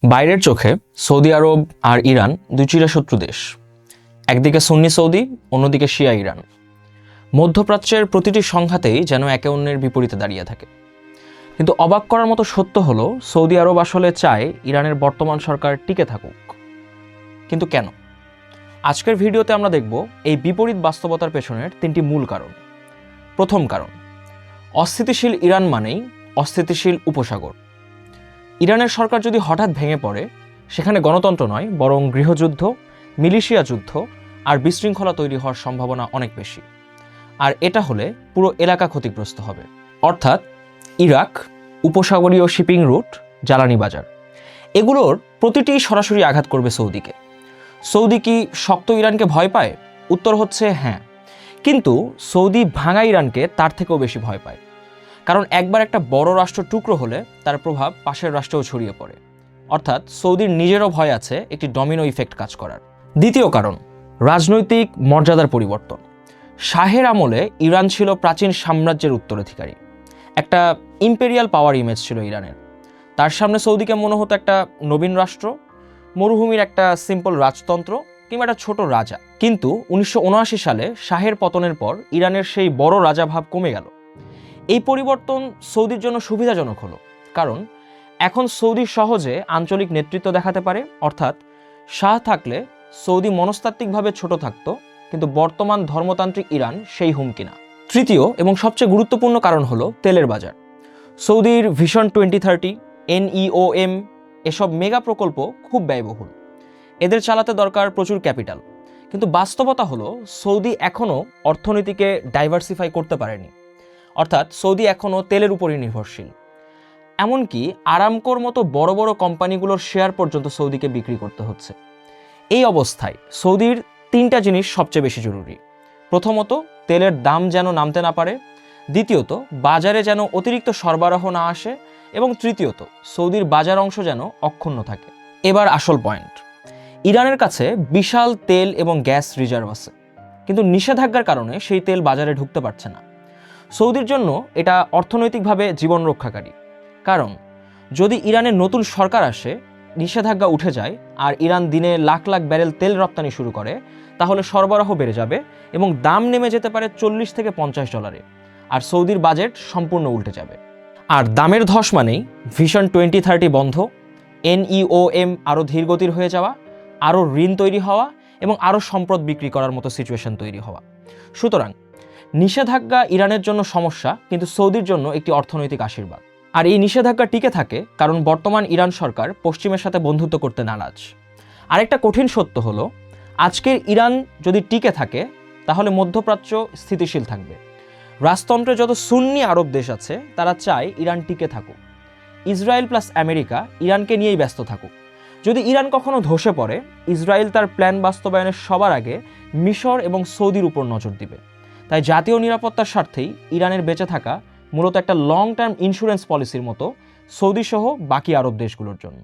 বাইরের চোখে সৌদি আরব আর ইরান দুই চিরশত্রু দেশ। একদিকে সুন্নি সৌদি, অন্যদিকে শিয়া ইরান। মধ্যপ্রাচ্যের প্রতিটি সংঘাতেই যেন একে অন্যের বিপরীতে দাঁড়িয়ে থাকে। কিন্তু অবাক করার মতো সত্য হলো, সৌদি আরব আসলে চায় ইরানের বর্তমান সরকার টিকে থাকুক। কিন্তু কেন? আজকের ভিডিওতে আমরা দেখব এই বিপরীত বাস্তবতার পেছনের তিনটি মূল কারণ। প্রথম কারণ, অস্থিতিশীল ইরান মানেই অস্থিতিশীল উপসাগর। ইরানের সরকার যদি হঠাৎ ভেঙে পড়ে, সেখানে গণতন্ত্র নয় বরং গৃহযুদ্ধ, মিলিশিয়া যুদ্ধ আর বিশৃঙ্খলা তৈরি হওয়ার সম্ভাবনা অনেক বেশি। আর এটা হলে পুরো এলাকা ক্ষতিগ্রস্ত হবে। অর্থাৎ ইরাক, উপসাগরীয় শিপিং রুট, জ্বালানি বাজার, এগুলোর প্রতিটি সরাসরি আঘাত করবে সৌদিকে। সৌদি কি শক্ত ইরানকে ভয় পায়? উত্তর হচ্ছে হ্যাঁ, কিন্তু সৌদি ভাঙা ইরানকে তার থেকেও বেশি ভয় পায়। কারণ একবার একটা বড় রাষ্ট্র টুকরো হলে তার প্রভাব পাশের রাষ্ট্রেও ছড়িয়ে পড়ে। অর্থাৎ সৌদির নিজেরও ভয় আছে একটি ডমিনো ইফেক্ট কাজ করার। দ্বিতীয় কারণ, রাজনৈতিক মর্যাদার পরিবর্তন। শাহের আমলে ইরান ছিল প্রাচীন সাম্রাজ্যের উত্তরাধিকারী, একটা ইম্পেরিয়াল পাওয়ার ইমেজ ছিল ইরানের। তার সামনে সৌদিকে মনে হতো একটা নবীন রাষ্ট্র, মরুভূমির একটা সিম্পল রাজতন্ত্র কিংবা একটা ছোট রাজা। কিন্তু 1979 সালে শাহের পতনের পর ইরানের সেই বড় রাজা ভাব কমে গেল। এই পরিবর্তন সৌদির জন্য সুবিধাজনক হলো, কারণ এখন সৌদি সহজে আঞ্চলিক নেতৃত্ব দেখাতে পারে। অর্থাৎ শাহ থাকলে সৌদি মনস্তাত্ত্বিকভাবে ছোট থাকতো, কিন্তু বর্তমান ধর্মতান্ত্রিক ইরান সেই হুমকি না। তৃতীয় এবং সবচেয়ে গুরুত্বপূর্ণ কারণ হলো তেলের বাজার। সৌদির ভিশন 2030, NEOM এসব মেগা প্রকল্প খুব ব্যয়বহুল। এদের চালাতে দরকার প্রচুর ক্যাপিটাল। কিন্তু বাস্তবতা হলো সৌদি এখনও অর্থনীতিকে ডাইভার্সিফাই করতে পারেনি। অর্থাৎ সৌদি এখনও তেলের উপরই নির্ভরশীল। এমনকি আরামকোর মতো বড় বড় কোম্পানিগুলোর শেয়ার পর্যন্ত সৌদিকে বিক্রি করতে হচ্ছে। এই অবস্থায় সৌদির তিনটা জিনিস সবচেয়ে বেশি জরুরি। প্রথমত, তেলের দাম যেন নামতে না পারে। দ্বিতীয়ত, বাজারে যেন অতিরিক্ত সরবরাহ না আসে। এবং তৃতীয়ত, সৌদির বাজার অংশ যেন অক্ষুণ্ণ থাকে। এবার আসল পয়েন্ট, ইরানের কাছে বিশাল তেল এবং গ্যাস রিজার্ভ আছে, কিন্তু নিষেধাজ্ঞার কারণে সেই তেল বাজারে ঢুকতে পারছে না। সৌদির জন্য এটা অর্থনৈতিকভাবে জীবন রক্ষাকারী, কারণ যদি ইরানের নতুন সরকার আসে, নিষেধাজ্ঞা উঠে যায় আর ইরান দিনে লাখ লাখ ব্যারেল তেল রপ্তানি শুরু করে, তাহলে সরবরাহ বেড়ে যাবে এবং দাম নেমে যেতে পারে $40 থেকে $50, আর সৌদির বাজেট সম্পূর্ণ উল্টে যাবে। আর দামের ধস মানেই ভিশন 2030 বন্ধ, NEOM আরও ধীরগতির হয়ে যাওয়া, আরও ঋণ তৈরি হওয়া এবং আরও সম্পদ বিক্রি করার মতো সিচুয়েশন তৈরি হওয়া। সুতরাং নিষেধাজ্ঞা ইরানের জন্য সমস্যা, কিন্তু সৌদির জন্য একটি অর্থনৈতিক আশীর্বাদ। আর এই নিষেধাজ্ঞা টিকে থাকে কারণ বর্তমান ইরান সরকার পশ্চিমের সাথে বন্ধুত্ব করতে নারাজ। আরেকটা কঠিন সত্য হলো, আজকের ইরান যদি টিকে থাকে তাহলে মধ্যপ্রাচ্য স্থিতিশীল থাকবে। রাজতন্ত্রে যত সুন্নি আরব দেশ আছে তারা চায় ইরান টিকে থাকুক। ইসরায়েল প্লাস আমেরিকা ইরানকে নিয়েই ব্যস্ত থাকুক। যদি ইরান কখনো ধসে পড়ে, ইসরায়েল তার প্ল্যান বাস্তবায়নের সবার আগে মিশর এবং সৌদির উপর নজর দিবে। তাই জাতীয় নিরাপত্তার স্বার্থেই ইরানের বেঁচে থাকা মূলত একটা লং টার্ম ইন্স্যুরেন্স পলিসির মতো সৌদি সহ বাকি আরব দেশগুলোর জন্য।